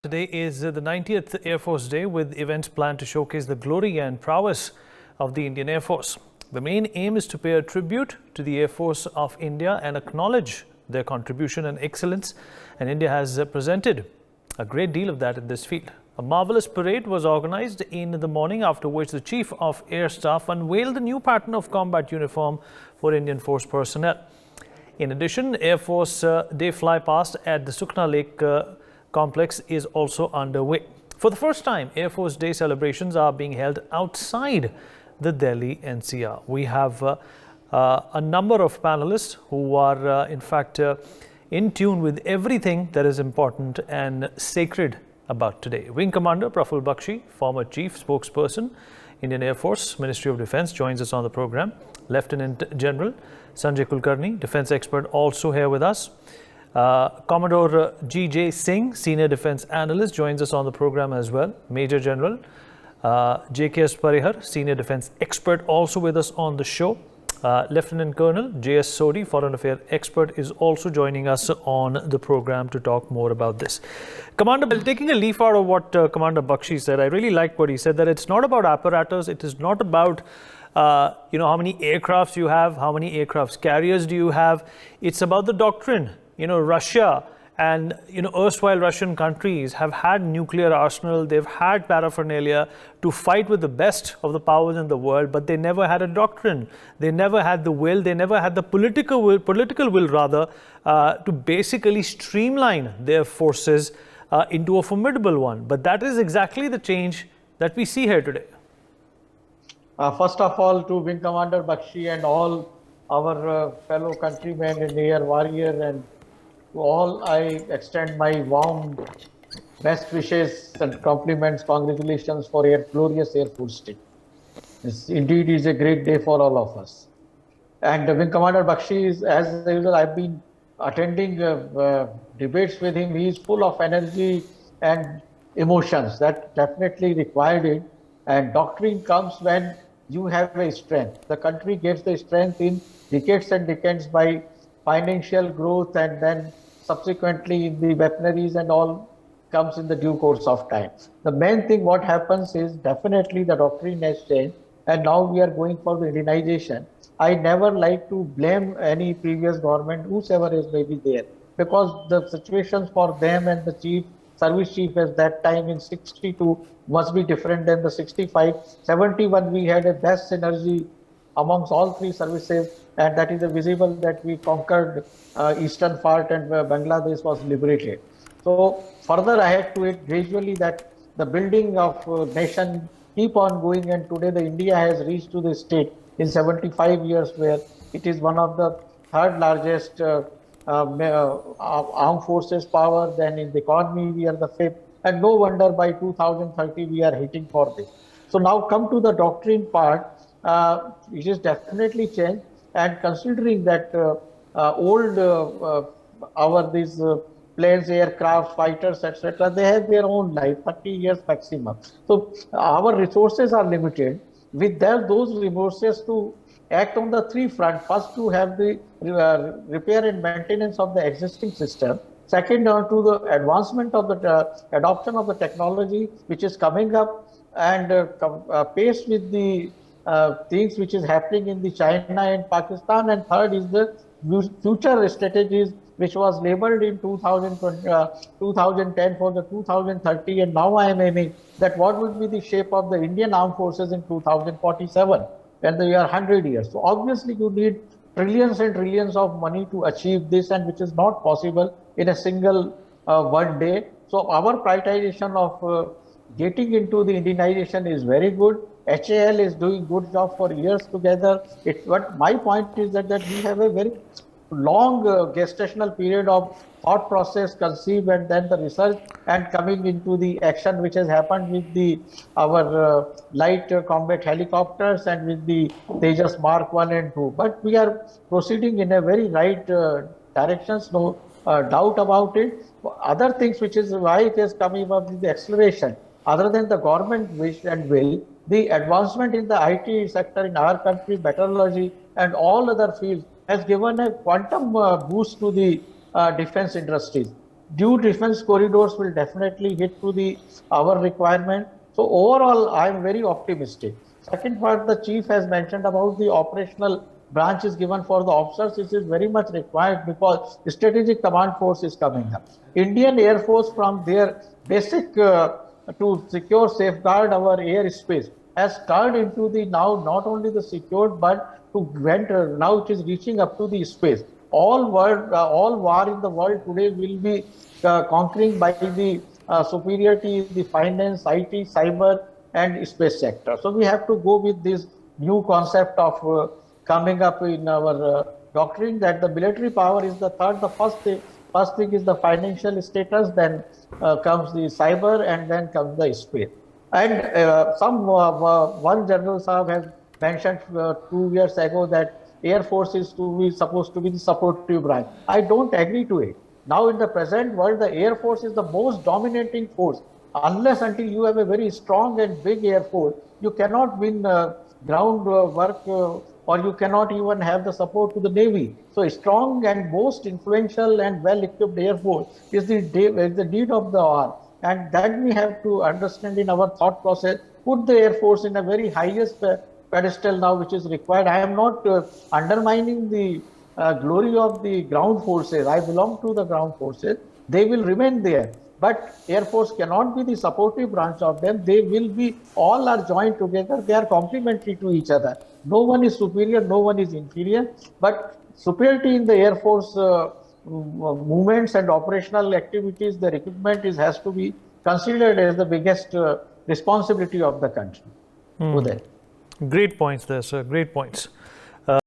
Today is the 90th Air Force Day, with events planned to showcase the glory and prowess of the Indian Air Force. The main aim is to pay a tribute to the Air Force of India and acknowledge their contribution and excellence. And India has presented a great deal of that in this field. A marvelous parade was organized in the morning, after which the Chief of Air Staff unveiled the new pattern of combat uniform for Indian Force personnel. In addition, Air Force Day flypast at the Sukna Lake complex is also underway. For the first time, Air Force Day celebrations are being held outside the Delhi NCR. We have a number of panelists who are in fact in tune with everything that is important and sacred about today. Wing Commander Praful Bakshi, former Chief Spokesperson, Indian Air Force, Ministry of Defence, joins us on the program. Lieutenant General Sanjay Kulkarni, defence expert, also here with us. Commodore G.J. Singh, Senior Defence Analyst, joins us on the program as well. Major General JKS Parihar, Senior Defence Expert, also with us on the show. Lieutenant Colonel J.S. Sodhi, Foreign Affairs Expert, is also joining us on the program to talk more about this. Commander, taking a leaf out of what Commander Bakshi said, I really like what he said, that it's not about apparatus, it is not about how many aircrafts you have, how many aircraft carriers do you have. It's about the doctrine. Russia and, erstwhile Russian countries have had nuclear arsenal, they've had paraphernalia to fight with the best of the powers in the world, but they never had a doctrine. They never had the will, they never had the political will to basically streamline their forces into a formidable one. But that is exactly the change that we see here today. First of all, to Wing Commander Bakshi and all our fellow countrymen and air warrior, and to all, I extend my warm best wishes and compliments, congratulations for your glorious Air Force Day. This indeed is a great day for all of us. And Wing Commander Bakshi is, as usual, I've been attending debates with him. He is full of energy and emotions that definitely required it. And doctrine comes when you have a strength. The country gets the strength in decades and decades by financial growth, and then subsequently in the weaponaries and all comes in the due course of time. The main thing what happens is definitely the doctrine has changed, and now we are going for the Indianization. I never like to blame any previous government, whosoever is maybe there, because the situations for them and the service chief at that time in 62 must be different than the 65. 71 we had a best synergy amongst all three services, and that is visible that we conquered eastern part and Bangladesh was liberated. So further ahead to it, gradually that the building of nation keep on going, and today the India has reached to the state in 75 years where it is one of the third largest armed forces power. Then in the economy we are the fifth, and no wonder by 2030 we are hitting for this. So now come to the doctrine part, which is definitely changed. And considering that these planes, aircraft, fighters, etc., they have their own life, 30 years maximum. So our resources are limited. With those resources to act on the three fronts: first, to have the repair and maintenance of the existing system; second, to the advancement of the adoption of the technology which is coming up, and pace with the things which is happening in the China and Pakistan; and third is the future strategies which was labeled in 2010 for the 2030, and now I am aiming that what would be the shape of the Indian Armed Forces in 2047 when they are 100 years. So obviously you need trillions and trillions of money to achieve this, and which is not possible in a single one day. So our prioritization of getting into the Indianization is very good. HAL is doing good job for years together. But my point is that we have a very long gestational period of thought process, conceived, and then the research and coming into the action, which has happened with our light combat helicopters and with the Tejas Mark 1 and 2. But we are proceeding in a very right directions, no doubt about it. Other things which is why it is coming up with the acceleration, other than the government wish and will, the advancement in the IT sector in our country, meteorology and all other fields has given a quantum boost to the defense industries. Due defense corridors will definitely hit to our requirement. So overall, I am very optimistic. Second part, the chief has mentioned about the operational branch is given for the officers. This is very much required because strategic command force is coming up. Indian Air Force, from their basic to secure, safeguard our airspace, has turned into the now not only the secured but to went now it is reaching up to the space. All war in the world today will be conquering by the superiority, the finance, IT, cyber, and space sector. So we have to go with this new concept of coming up in our doctrine that the military power is the third. The first thing is the financial status, then comes the cyber, and then comes the space. And one general Saab has mentioned 2 years ago that Air Force is supposed to be the supportive branch. I don't agree to it. Now in the present world, the Air Force is the most dominating force. Unless until you have a very strong and big Air Force, you cannot win ground work or you cannot even have the support to the Navy. So a strong and most influential and well-equipped Air Force is the deed of the hour. And that we have to understand in our thought process, put the Air Force in a very highest pedestal now, which is required. I am not undermining the glory of the ground forces. I belong to the ground forces. They will remain there. But Air Force cannot be the supportive branch of them. They will be, all are joined together. They are complementary to each other. No one is superior, no one is inferior. But superiority in the Air Force movements and operational activities, their equipment has to be considered as the biggest responsibility of the country. Great points there, sir. Great points.